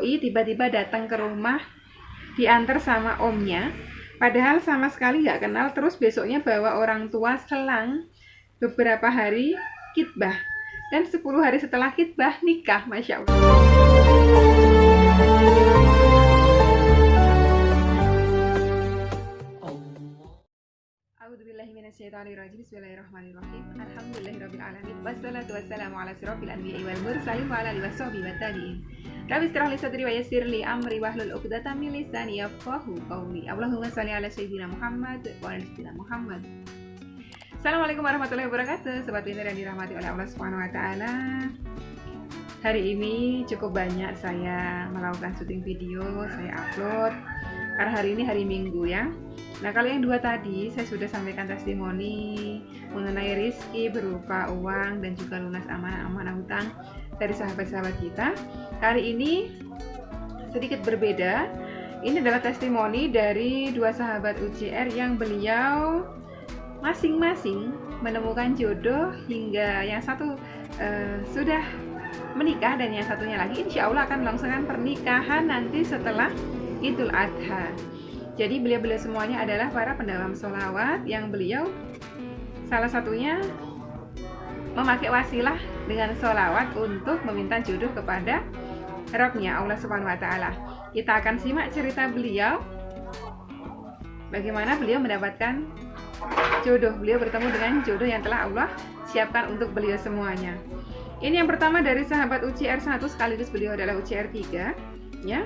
doi tiba-tiba datang ke rumah, diantar sama omnya, padahal sama sekali nggak kenal, terus besoknya bawa orang tua selang beberapa hari khitbah, dan 10 hari setelah khitbah nikah. Masya Allah. A'udzubillahiminasyaitonirrajim. Bismillahirrahmanirrahim. Alhamdulillahirrabbilalamin. Wassalatu wassalamu ala sirofil anbiya'i wal mursalin wa ala alihi wassohbihi wa tabi'in. Rabbi ishrah li sadri wa yassir li amri wahlul 'uqdatam min lisani yafqahu qawli. Allahumma shalli ala sayyidina Muhammad wa ala sayyidina Muhammad. Assalamualaikum warahmatullahi wabarakatuh. Sobat Pintar yang dirahmati oleh Allah Subhanahu wa taala. Hari ini cukup banyak saya melakukan syuting video, saya upload karena hari ini hari Minggu ya. Nah, kalau yang dua tadi saya sudah sampaikan testimoni mengenai rizki berupa uang dan juga lunas amanah hutang dari sahabat-sahabat kita. Hari ini sedikit berbeda. Ini adalah testimoni dari dua sahabat UCR yang beliau masing-masing menemukan jodoh, hingga yang satu sudah menikah dan yang satunya lagi insya Allah akan melangsungkan pernikahan nanti setelah Idul Adha. Jadi beliau-beliau semuanya adalah para pendalam sholawat yang beliau salah satunya memakai wasilah dengan sholawat untuk meminta jodoh kepada Rabb-Nya Allah Subhanahu wa taala. Kita akan simak cerita beliau, bagaimana beliau mendapatkan jodoh. Beliau bertemu dengan jodoh yang telah Allah siapkan untuk beliau semuanya. Ini yang pertama dari sahabat UCR 1, sekaligus beliau adalah UCR 3 ya.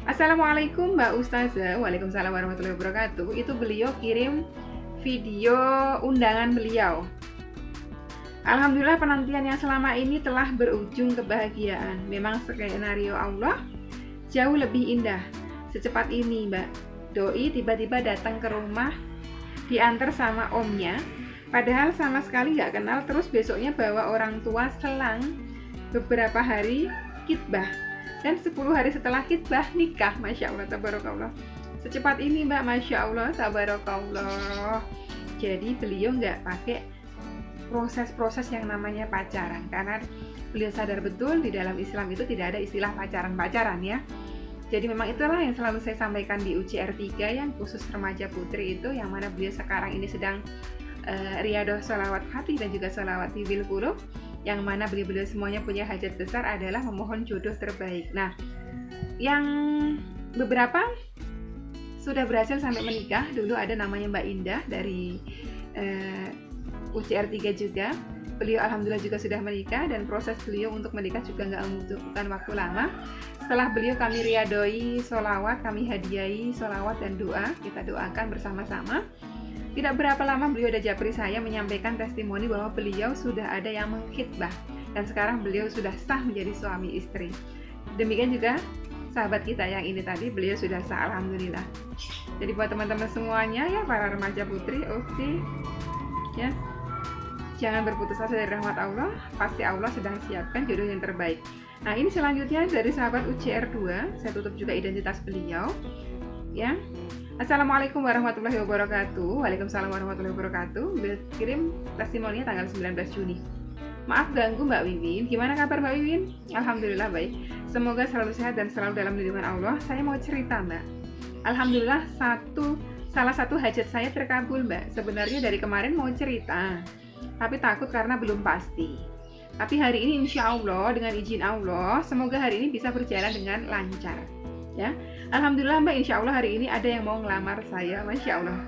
Assalamualaikum Mbak Ustazah. Waalaikumsalam warahmatullahi wabarakatuh. Itu beliau kirim video undangan beliau. Alhamdulillah penantian yang selama ini telah berujung kebahagiaan. Memang skenario Allah jauh lebih indah. Secepat ini Mbak, doi tiba-tiba datang ke rumah, diantar sama omnya, padahal sama sekali nggak kenal, terus besoknya bawa orang tua selang beberapa hari khitbah, dan 10 hari setelah khitbah nikah. Masya Allah, tabarakallah. Secepat ini Mbak, Masya Allah, tabarakallah. Jadi beliau nggak pakai proses-proses yang namanya pacaran, karena beliau sadar betul di dalam Islam itu tidak ada istilah pacaran-pacaran ya. Jadi memang itulah yang selalu saya sampaikan di UCR 3 yang khusus remaja putri itu, yang mana beliau sekarang ini sedang riadoh sholawat hati dan juga sholawat tibil qulub, yang mana beliau semuanya punya hajat besar adalah memohon jodoh terbaik. Nah, yang beberapa sudah berhasil sampai menikah. Dulu ada namanya Mbak Indah dari UCR 3 juga. Beliau alhamdulillah juga sudah menikah, dan proses beliau untuk menikah juga nggak membutuhkan waktu lama. Setelah beliau kami riadoi sholawat, kami hadiahi sholawat dan doa, kita doakan bersama-sama. Tidak berapa lama beliau ada japri saya menyampaikan testimoni bahwa beliau sudah ada yang mengkhitbah, dan sekarang beliau sudah sah menjadi suami istri. Demikian juga sahabat kita yang ini tadi, beliau sudah sah alhamdulillah. Jadi buat teman-teman semuanya ya, para remaja putri, ya, jangan berputus asa dari rahmat Allah, pasti Allah sedang siapkan jodoh yang terbaik. Nah, ini selanjutnya dari sahabat UCR 2, saya tutup juga identitas beliau ya. Assalamualaikum warahmatullahi wabarakatuh. Waalaikumsalam warahmatullahi wabarakatuh. Beliau kirim testimoninya tanggal 19 Juni. Maaf ganggu Mbak Wiwin. Gimana kabar Mbak Wiwin? Alhamdulillah baik. Semoga selalu sehat dan selalu dalam lindungan Allah. Saya mau cerita Mbak. Alhamdulillah salah satu hajat saya terkabul Mbak. Sebenarnya dari kemarin mau cerita, tapi takut karena belum pasti. Tapi hari ini insya Allah dengan izin Allah, semoga hari ini bisa berjalan dengan lancar ya. Alhamdulillah Mbak, insya Allah hari ini ada yang mau ngelamar saya. Masya Allah.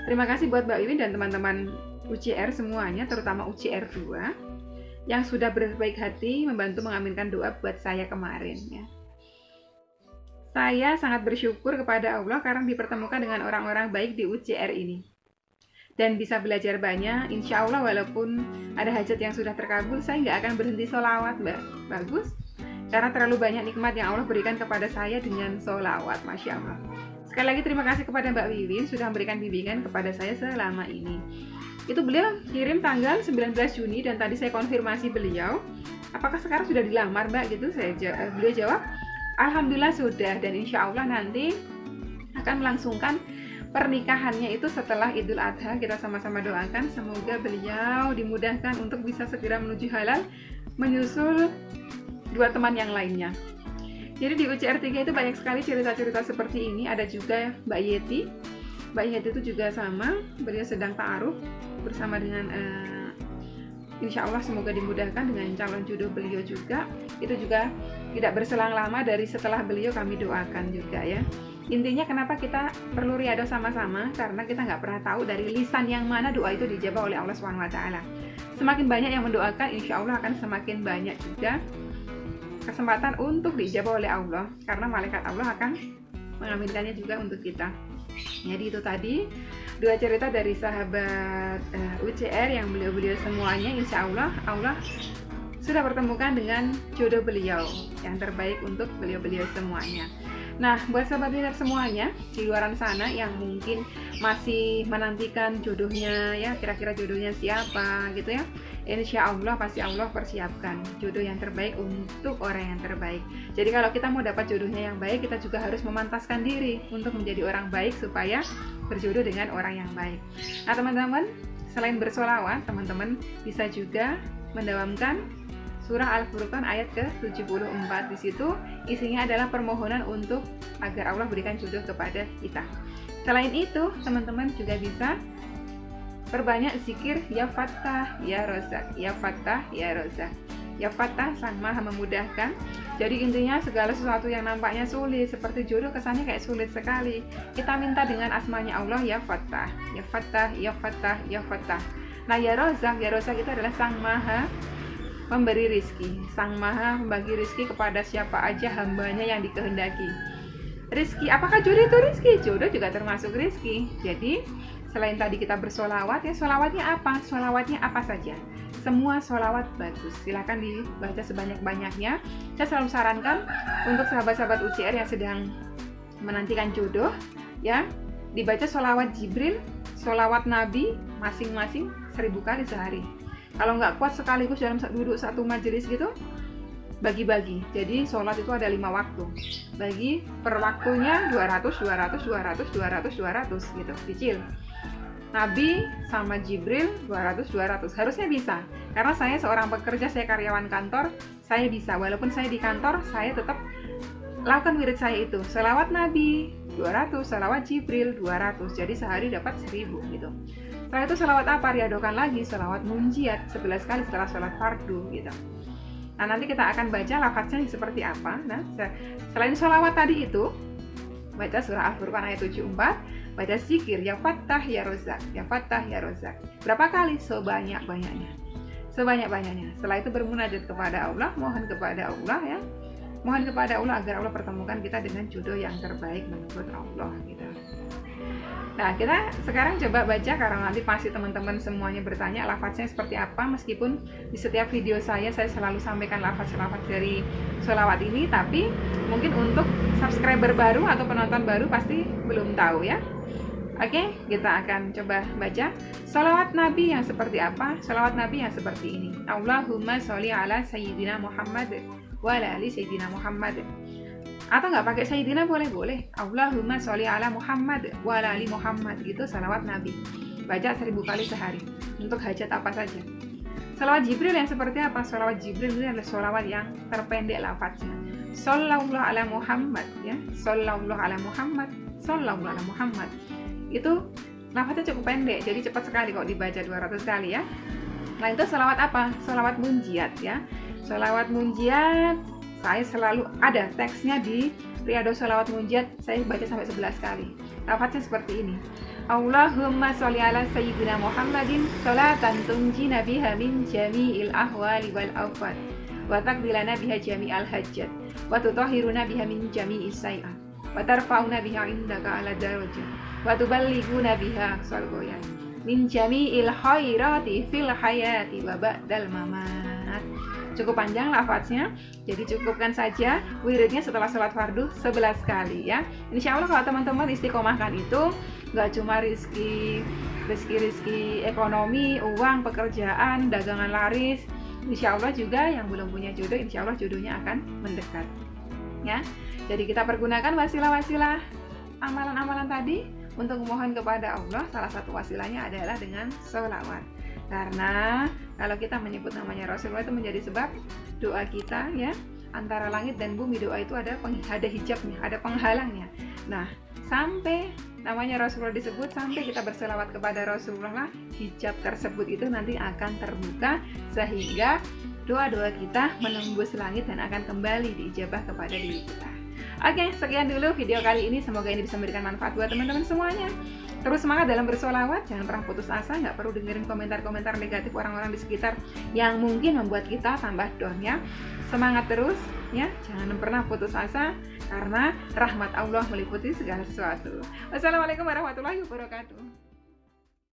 Terima kasih buat Mbak Wiwin dan teman-teman UCR semuanya, terutama UCR 2 yang sudah berbaik hati membantu mengaminkan doa buat saya kemarin ya. Saya sangat bersyukur kepada Allah karena dipertemukan dengan orang-orang baik di UCR ini, dan bisa belajar banyak. Insya Allah walaupun ada hajat yang sudah terkabul, saya nggak akan berhenti sholawat Mbak. Bagus, karena terlalu banyak nikmat yang Allah berikan kepada saya dengan sholawat. Masya Allah. Sekali lagi terima kasih kepada Mbak Wiwin sudah memberikan bimbingan kepada saya selama ini. Itu beliau kirim tanggal 19 Juni, dan tadi saya konfirmasi beliau, apakah sekarang sudah dilamar Mbak gitu. Beliau jawab, alhamdulillah sudah, dan insya Allah nanti akan melangsungkan pernikahannya itu setelah Idul Adha. Kita sama-sama doakan semoga beliau dimudahkan untuk bisa segera menuju halal, menyusul dua teman yang lainnya. Jadi di UCR 3 itu banyak sekali cerita-cerita seperti ini. Ada juga Mbak Yeti. Mbak Yeti itu juga sama, beliau sedang ta'aruf bersama dengan insya Allah semoga dimudahkan dengan calon jodoh beliau juga. Itu juga tidak berselang lama dari setelah beliau kami doakan juga ya. Intinya kenapa kita perlu riado sama-sama, karena kita nggak pernah tahu dari lisan yang mana doa itu dijawab oleh Allah SWT. Semakin banyak yang mendoakan, insya Allah akan semakin banyak juga kesempatan untuk dijawab oleh Allah, karena malaikat Allah akan mengaminkannya juga untuk kita. Jadi itu tadi dua cerita dari sahabat UCR yang beliau-beliau semuanya insya Allah sudah pertemukan dengan jodoh beliau yang terbaik untuk beliau-beliau semuanya. Nah, buat sahabat winner semuanya di luar sana yang mungkin masih menantikan jodohnya ya, kira-kira jodohnya siapa gitu ya, insya Allah pasti Allah persiapkan jodoh yang terbaik untuk orang yang terbaik. Jadi kalau kita mau dapat jodohnya yang baik, kita juga harus memantaskan diri untuk menjadi orang baik supaya berjodoh dengan orang yang baik. Nah teman-teman, selain bersolawat, teman-teman bisa juga mendawamkan surah Al-Furqan ayat ke-74. Di situ isinya adalah permohonan untuk agar Allah berikan jodoh kepada kita. Selain itu, teman-teman juga bisa perbanyak zikir ya Fattah, ya Rozak, ya Fattah, ya Rozak. Ya Fattah, Sang Maha memudahkan. Jadi intinya segala sesuatu yang nampaknya sulit seperti jodoh kesannya kayak sulit sekali, kita minta dengan asmanya Allah ya Fattah, ya Fattah, ya Fattah, ya Fattah. Nah ya Rozak itu adalah Sang Maha memberi rizki, Sang Maha membagi rizki kepada siapa aja hambanya yang dikehendaki. Rizki, apakah jodoh itu rizki? Jodoh juga termasuk rizki. Jadi selain tadi kita bersolawat ya, solawatnya apa? Solawatnya apa saja? Semua solawat bagus, silahkan dibaca sebanyak-banyaknya. Saya selalu sarankan untuk sahabat-sahabat UCR yang sedang menantikan jodoh ya, dibaca solawat Jibril, solawat Nabi masing-masing 1000 kali sehari. Kalau nggak kuat sekaligus dalam duduk satu majelis gitu, bagi-bagi. Jadi sholat itu ada 5 waktu. Bagi per waktunya 200 gitu, kecil. Nabi sama Jibril 200. Harusnya bisa. Karena saya seorang pekerja, saya karyawan kantor, saya bisa. Walaupun saya di kantor, saya tetap lakukan wirid saya itu. Sholawat Nabi 200, sholawat Jibril 200. Jadi sehari dapat 1000 gitu. Setelah itu sholawat apa? Riadokan lagi sholawat munjiat 11 kali setelah sholat fardu gitu. Nah nanti kita akan baca lafaznya seperti apa. Nah selain sholawat tadi itu, baca surah Al-Furqan ayat 74, baca zikir ya Fattah ya Rozak, ya Fattah ya Rozak. Berapa kali? Sebanyak-banyaknya. Setelah itu bermunajat kepada Allah, mohon kepada Allah ya. Mohon kepada Allah agar Allah pertemukan kita dengan jodoh yang terbaik menurut Allah gitu. Nah kita sekarang coba baca, karena nanti pasti teman-teman semuanya bertanya lafaznya seperti apa. Meskipun di setiap video saya selalu sampaikan lafaz-lafaz dari sholawat ini, tapi mungkin untuk subscriber baru atau penonton baru pasti belum tahu ya. Oke, kita akan coba baca sholawat Nabi yang seperti apa. Sholawat Nabi yang seperti ini: Allahumma sholli ala Sayyidina Muhammad wa ala ali Sayyidina Muhammad. Atau nggak pakai Sayyidina boleh. Allahumma sholli ala Muhammad wa ala ali Muhammad, gitu salawat Nabi. Baca 1000 kali sehari untuk hajat apa saja. Salawat Jibril yang seperti apa? Salawat Jibril ini adalah salawat yang terpendek lafaznya. Sallallahu ala Muhammad ya. Sallallahu ala Muhammad. Sallallahu ala Muhammad. Itu lafaznya cukup pendek, jadi cepat sekali kok dibaca 200 kali ya. Nah itu salawat apa? Salawat munjiat ya. Salawat munjiat saya selalu ada teksnya di Riyadhus Sholawat Munjiat, saya baca sampai 11 kali. Lafaznya seperti ini: Allahumma sholli ala Sayyidina Muhammadin sholatan tunjina biha min jami'il ahwali wal afat wa taqdilana biha jami'al hajjat wa tutahhiruna biha min jami'is sayi'at wa tarfa'una biha indaka ala darajat wa tuballighuna biha aqsal min jami'il khairati fil hayati wa ba'dal mamat. Cukup panjang lafaznya, jadi cukupkan saja wiridnya setelah sholat fardu 11 kali ya. Insya Allah kalau teman-teman istiqomahkan itu, nggak cuma rizki ekonomi, uang, pekerjaan, dagangan laris, insya Allah juga yang belum punya jodoh, insya Allah jodohnya akan mendekat ya. Jadi kita pergunakan wasilah-wasilah amalan-amalan tadi untuk memohon kepada Allah. Salah satu wasilahnya adalah dengan sholawat. Karena kalau kita menyebut namanya Rasulullah itu menjadi sebab doa kita ya antara langit dan bumi, doa itu ada hijabnya, ada penghalangnya. Nah, sampai namanya Rasulullah disebut, sampai kita berselawat kepada Rasulullah, hijab tersebut itu nanti akan terbuka sehingga doa-doa kita menembus langit dan akan kembali diijabah kepada diri kita. Oke, sekian dulu video kali ini. Semoga ini bisa memberikan manfaat buat teman-teman semuanya. Terus semangat dalam bersolawat, jangan pernah putus asa. Nggak perlu dengerin komentar-komentar negatif orang-orang di sekitar yang mungkin membuat kita tambah down ya. Semangat terus ya, jangan pernah putus asa karena rahmat Allah meliputi segala sesuatu. Wassalamualaikum warahmatullahi wabarakatuh.